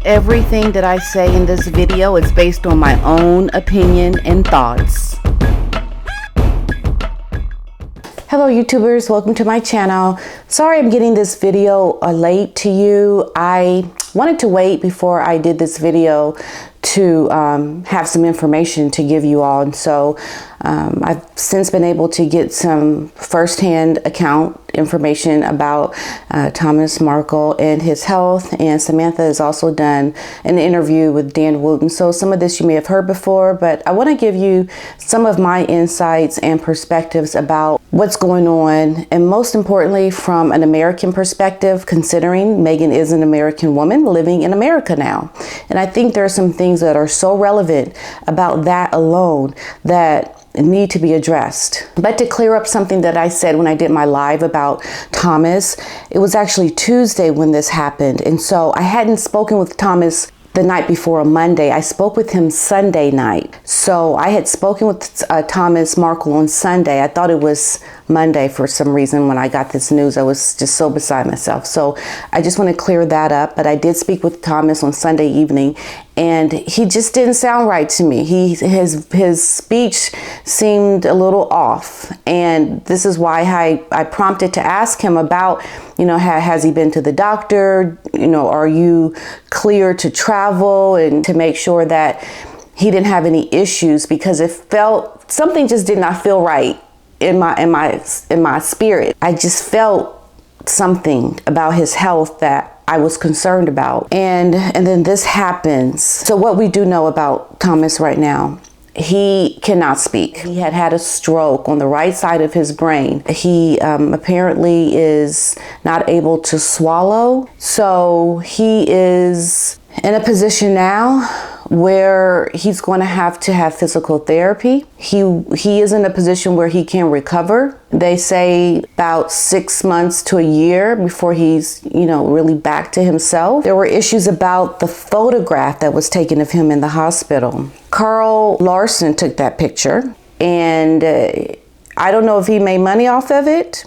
Everything that I say in this video is based on my own opinion and thoughts. Hello YouTubers, welcome to my channel. Sorry I'm getting this video late to you. I wanted to wait before I did this video to have some information to give you all, and so I've since been able to get some firsthand account information about Thomas Markle and his health, and Samantha has also done an interview with Dan Wooten. So some of this you may have heard before, but I want to give you some of my insights and perspectives about what's going on, and most importantly from an American perspective, considering Meghan is an American woman living in America now. And I think there are some things that are so relevant about that alone that need to be addressed. But to clear up something that I said when I did my live about Thomas, it was actually Tuesday when this happened. And so I hadn't spoken with Thomas the night before, a Monday. I spoke with him Sunday night. So I had spoken with Thomas Markle on Sunday. I thought it was Monday for some reason. When I got this news, I was just so beside myself. So I just want to clear that up. But I did speak with Thomas on Sunday evening, and he just didn't sound right to me. His speech seemed a little off, and this is why I prompted to ask him about, has he been to the doctor? Are you clear to travel, and to make sure that he didn't have any issues, because it felt something just did not feel right in my spirit. I just felt something about his health that I was concerned about. And then this happens. So what we do know about Thomas right now, he cannot speak. He had a stroke on the right side of his brain. He apparently is not able to swallow. So he is in a position now where he's going to have physical therapy. He is in a position where he can recover. They say about 6 months to a year before he's, really back to himself. There were issues about the photograph that was taken of him in the hospital. Carl Larson took that picture, and I don't know if he made money off of it.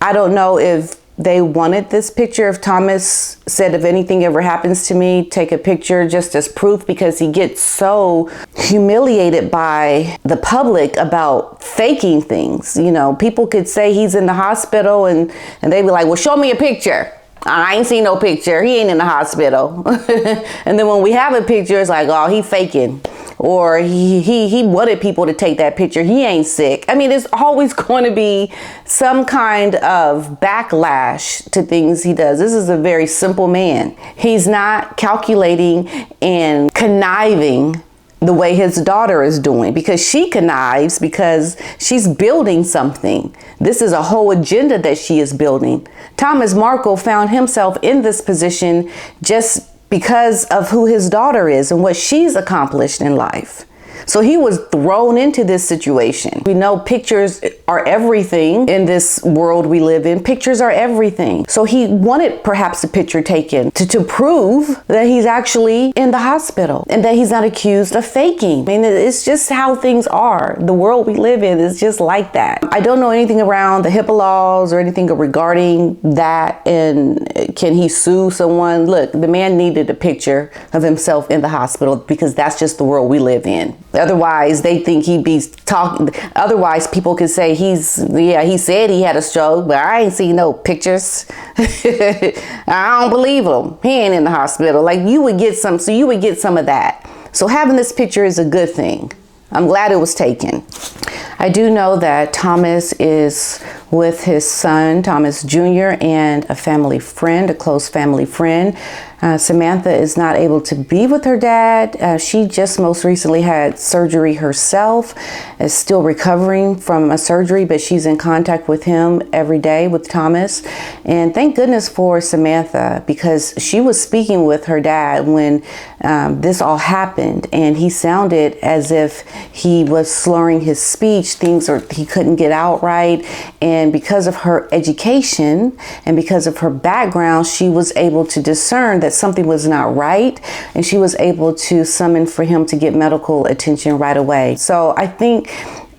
I don't know if they wanted this picture. If Thomas said, if anything ever happens to me, take a picture just as proof, because he gets so humiliated by the public about faking things. People could say he's in the hospital and they'd be like, well, show me a picture. I ain't seen no picture. He ain't in the hospital. And then when we have a picture, it's like, oh, he faking. Or he wanted people to take that picture. He ain't sick. I mean, there's always going to be some kind of backlash to things he does. This is a very simple man. He's not calculating and conniving the way his daughter is doing, because she connives because she's building something. This is a whole agenda that she is building. Thomas Markle found himself in this position just because of who his daughter is and what she's accomplished in life. So he was thrown into this situation. We know pictures are everything in this world we live in. Pictures are everything. So he wanted perhaps a picture taken to prove that he's actually in the hospital and that he's not accused of faking. I mean, it's just how things are. The world we live in is just like that. I don't know anything around the HIPAA laws or anything regarding that, and can he sue someone? Look, the man needed a picture of himself in the hospital because that's just the world we live in. Otherwise, they think he'd be talking. Otherwise, people could say he said he had a stroke, but I ain't seen no pictures. I don't believe him. He ain't in the hospital. Like, you would get some of that. So having this picture is a good thing. I'm glad it was taken. I do know that Thomas is with his son, Thomas Jr., and a family friend, a close family friend. Samantha is not able to be with her dad. She just most recently had surgery herself, is still recovering from a surgery, but she's in contact with him every day, with Thomas. And thank goodness for Samantha, because she was speaking with her dad when this all happened, and he sounded as if he was slurring his speech, he couldn't get out right. And because of her education and because of her background, she was able to discern that something was not right, and she was able to summon for him to get medical attention right away. So I think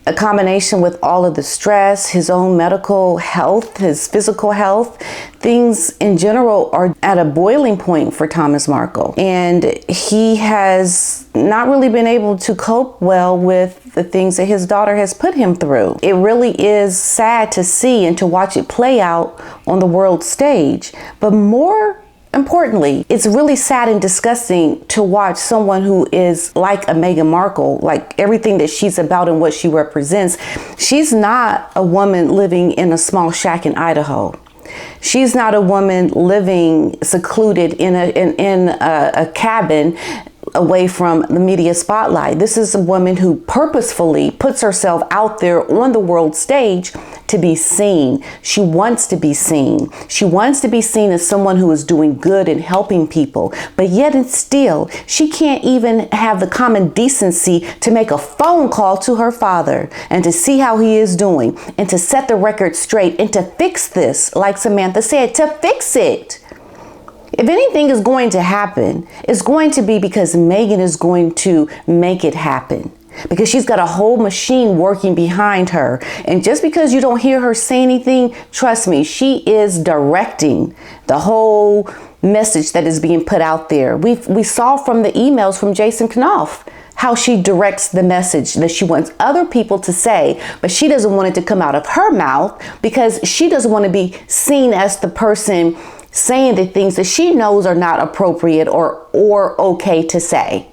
a combination with all of the stress, his own medical health, his physical health, things in general are at a boiling point for Thomas Markle. And he has not really been able to cope well with the things that his daughter has put him through. It really is sad to see and to watch it play out on the world stage. But more importantly, it's really sad and disgusting to watch someone who is like a Meghan Markle, like everything that she's about and what she represents. She's not a woman living in a small shack in Idaho. She's not a woman living secluded in a cabin away from the media spotlight. This is a woman who purposefully puts herself out there on the world stage to be seen. She wants to be seen. She wants to be seen as someone who is doing good and helping people. But yet and still, she can't even have the common decency to make a phone call to her father and to see how he is doing and to set the record straight and to fix this, like Samantha said, to fix it. If anything is going to happen, it's going to be because Meghan is going to make it happen. Because she's got a whole machine working behind her. And just because you don't hear her say anything, trust me, she is directing the whole message that is being put out there. We saw from the emails from Jason Knopf how she directs the message that she wants other people to say, but she doesn't want it to come out of her mouth because she doesn't want to be seen as the person saying the things that she knows are not appropriate or okay to say.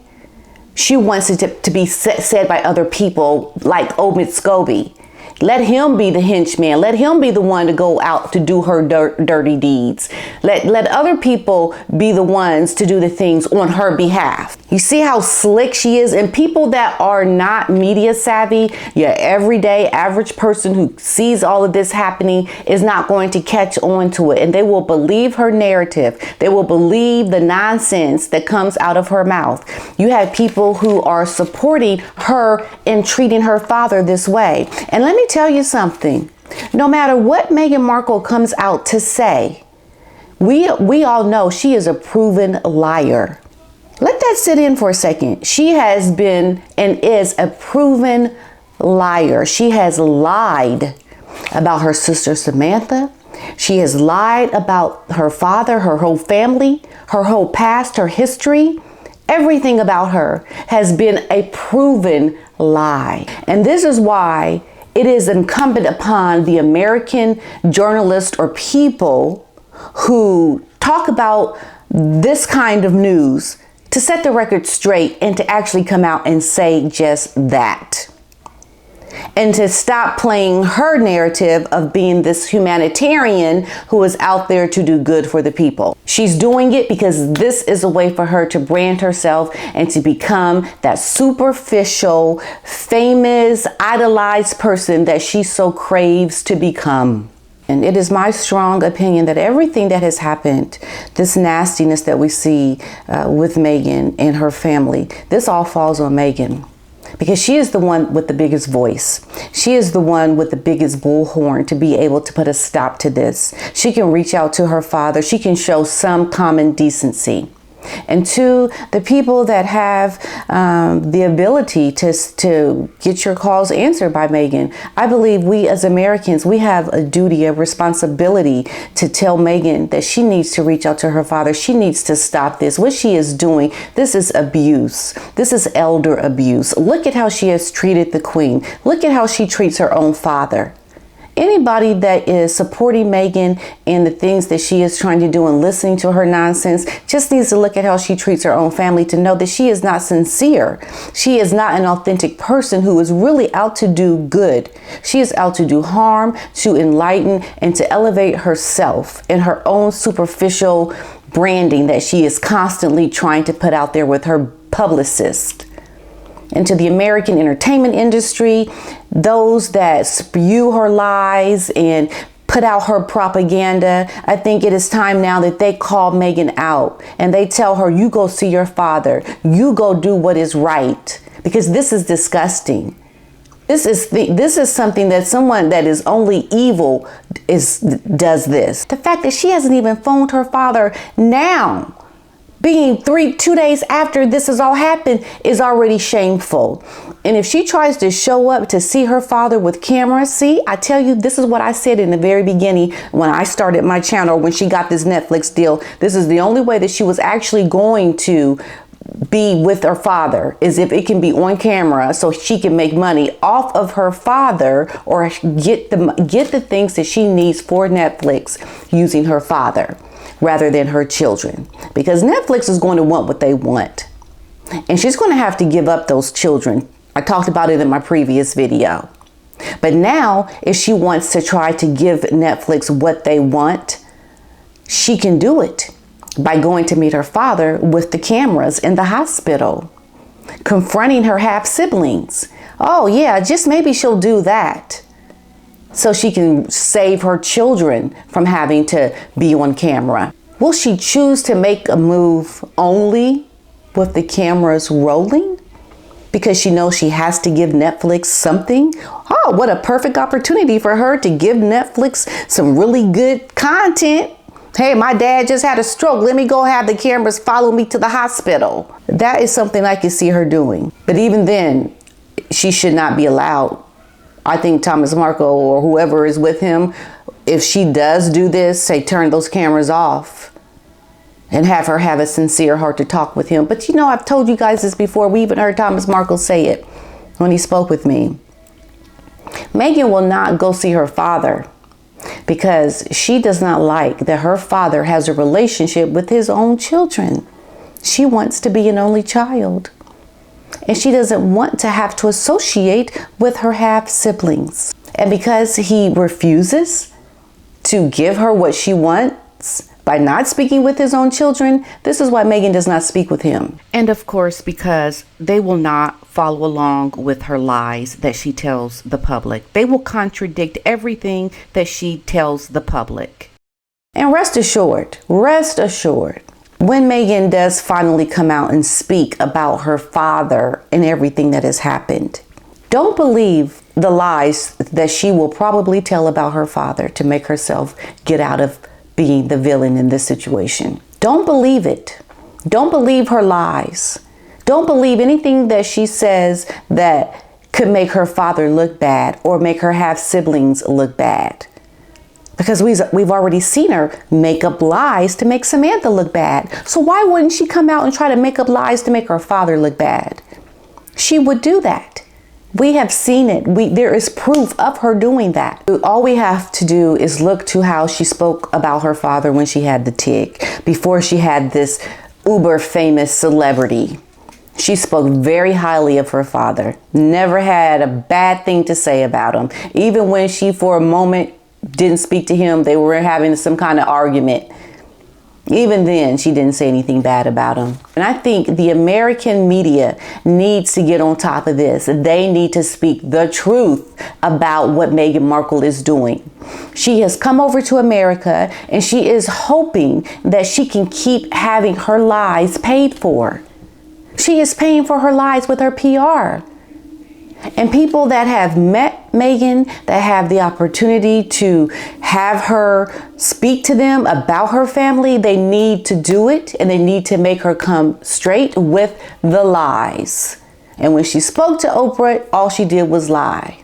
She wants it to be said by other people like Omid Scobie. Let him be the henchman. Let him be the one to go out to do her dirty deeds. Let other people be the ones to do the things on her behalf. You see how slick she is? And people that are not media savvy, your everyday average person who sees all of this happening is not going to catch on to it. And they will believe her narrative. They will believe the nonsense that comes out of her mouth. You have people who are supporting her in treating her father this way. And let me tell you something. No matter what Meghan Markle comes out to say, we all know she is a proven liar. Let that sit in for a second. She has been and is a proven liar. She has lied about her sister Samantha. She has lied about her father, her whole family, her whole past, her history. Everything about her has been a proven lie. And this is why it is incumbent upon the American journalists or people who talk about this kind of news to set the record straight and to actually come out and say just that. And to stop playing her narrative of being this humanitarian who is out there to do good for the people. She's doing it because this is a way for her to brand herself and to become that superficial, famous, idolized person that she so craves to become. And it is my strong opinion that everything that has happened, this nastiness that we see with Meghan and her family, this all falls on Meghan. Because she is the one with the biggest voice. She is the one with the biggest bullhorn to be able to put a stop to this. She can reach out to her father. She can show some common decency. And to the people that have the ability to get your calls answered by Meghan, I believe we as Americans, we have a duty, a responsibility to tell Meghan that she needs to reach out to her father. She needs to stop this. What she is doing, this is abuse. This is elder abuse. Look at how she has treated the Queen. Look at how she treats her own father. Anybody that is supporting Meghan and the things that she is trying to do and listening to her nonsense just needs to look at how she treats her own family to know that she is not sincere. She is not an authentic person who is really out to do good. She is out to do harm, to enlighten, and to elevate herself in her own superficial branding that she is constantly trying to put out there with her publicist. And to the American entertainment industry, those that spew her lies and put out her propaganda, I think it is time now that they call Meghan out and they tell her, you go see your father, you go do what is right, because this is disgusting. This is something that someone that is only evil does this. The fact that she hasn't even phoned her father now, being 2 days after this has all happened, is already shameful. And if she tries to show up to see her father with cameras, see, I tell you, this is what I said in the very beginning when I started my channel, when she got this Netflix deal. This is the only way that she was actually going to be with her father, is if it can be on camera so she can make money off of her father, or get the things that she needs for Netflix using her father rather than her children, because Netflix is going to want what they want, and she's going to have to give up those children. I talked about it in my previous video. But now, if she wants to try to give Netflix what they want, she can do it by going to meet her father with the cameras in the hospital, confronting her half siblings. Oh yeah, just maybe she'll do that so she can save her children from having to be on camera. Will she choose to make a move only with the cameras rolling because she knows she has to give Netflix something? Oh, what a perfect opportunity for her to give Netflix some really good content. Hey, my dad just had a stroke. Let me go have the cameras follow me to the hospital. That is something I could see her doing. But even then, she should not be allowed. I think Thomas Markle or whoever is with him, if she does do this, say turn those cameras off and have her have a sincere heart to talk with him. But you know, I've told you guys this before. We even heard Thomas Markle say it when he spoke with me. Meghan will not go see her father because she does not like that her father has a relationship with his own children. She wants to be an only child. And she doesn't want to have to associate with her half siblings. And because he refuses to give her what she wants by not speaking with his own children, this is why Meghan does not speak with him. And of course, because they will not follow along with her lies that she tells the public. They will contradict everything that she tells the public. And rest assured, when Meghan does finally come out and speak about her father and everything that has happened, don't believe the lies that she will probably tell about her father to make herself get out of being the villain in this situation. Don't believe it. Don't believe her lies. Don't believe anything that she says that could make her father look bad or make her half siblings look bad. Because we've already seen her make up lies to make Samantha look bad. So why wouldn't she come out and try to make up lies to make her father look bad? She would do that. We have seen it. There is proof of her doing that. All we have to do is look to how she spoke about her father when she had the tick, before she had this uber famous celebrity. She spoke very highly of her father, never had a bad thing to say about him. Even when she, for a moment, didn't speak to him, they were having some kind of argument. Even then, she didn't say anything bad about him. And I think the American media needs to get on top of this. They need to speak the truth about what Meghan Markle is doing. She has come over to America and she is hoping that she can keep having her lies paid for. She is paying for her lies with her PR. And people that have met Meghan, that have the opportunity to have her speak to them about her family, they need to do it, and they need to make her come straight with the lies. And when she spoke to Oprah, all she did was lie.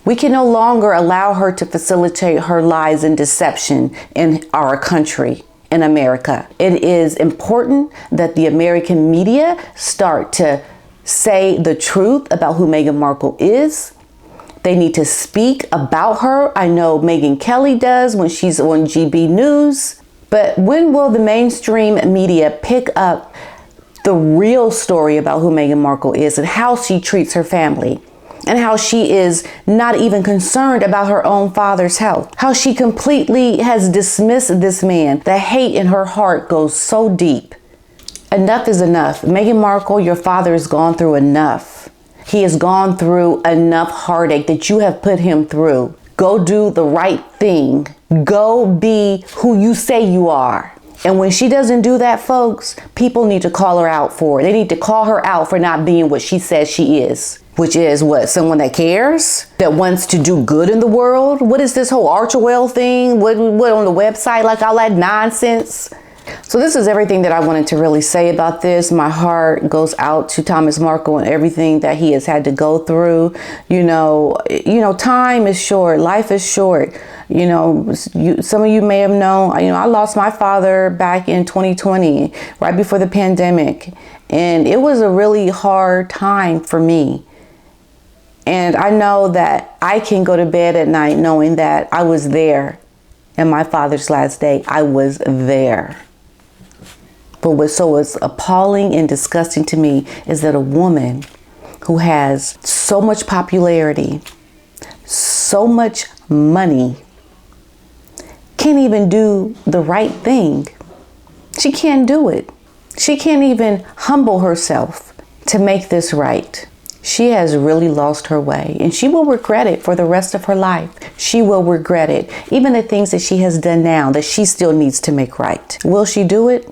We can no longer allow her to facilitate her lies and deception in our country, in America. It is important that the American media start to say the truth about who Meghan Markle is. They need to speak about her. I know Megyn Kelly does when she's on GB News. But when will the mainstream media pick up the real story about who Meghan Markle is and how she treats her family? And how she is not even concerned about her own father's health. How she completely has dismissed this man. The hate in her heart goes so deep. Enough is enough. Meghan Markle, your father has gone through enough. He has gone through enough heartache that you have put him through. Go do the right thing. Go be who you say you are. And when she doesn't do that, folks, people need to call her out for it. They need to call her out for not being what she says she is. Which is what? Someone that cares? That wants to do good in the world? What is this whole Archewell thing? What on the website? Like all that nonsense? So this is everything that I wanted to really say about this. My heart goes out to Thomas Markle and everything that he has had to go through. You know, time is short. Life is short. You know, some of you may have known, I lost my father back in 2020, right before the pandemic. And it was a really hard time for me. And I know that I can go to bed at night knowing that I was there in my father's last day. I was there. But what's appalling and disgusting to me is that a woman who has so much popularity, so much money, can't even do the right thing. She can't do it. She can't even humble herself to make this right. She has really lost her way, and she will regret it for the rest of her life. She will regret it. Even the things that she has done now that she still needs to make right. Will she do it?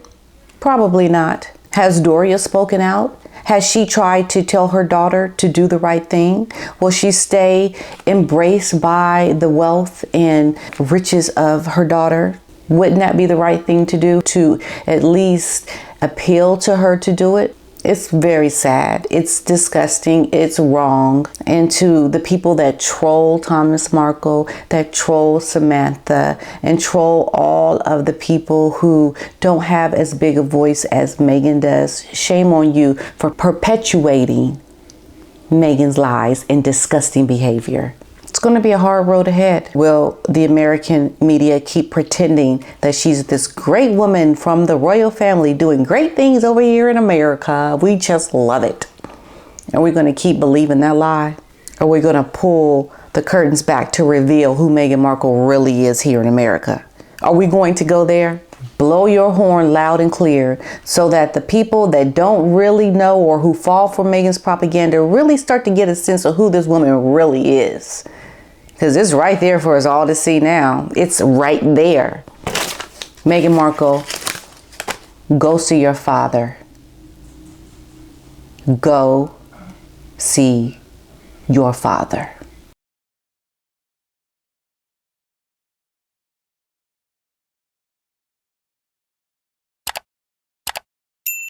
Probably not. Has Doria spoken out? Has she tried to tell her daughter to do the right thing? Will she stay embraced by the wealth and riches of her daughter? Wouldn't that be the right thing to do, to at least appeal to her to do it? It's very sad. It's disgusting. It's wrong. And to the people that troll Thomas Markle, that troll Samantha, and troll all of the people who don't have as big a voice as Meghan does, shame on you for perpetuating Meghan's lies and disgusting behavior. It's going to be a hard road ahead. Will the American media keep pretending that she's this great woman from the royal family doing great things over here in America? We just love it. Are we going to keep believing that lie? Or are we going to pull the curtains back to reveal who Meghan Markle really is here in America? Are we going to go there? Blow your horn loud and clear so that the people that don't really know or who fall for Meghan's propaganda really start to get a sense of who this woman really is. Because it's right there for us all to see now. It's right there. Meghan Markle, go see your father. Go see your father.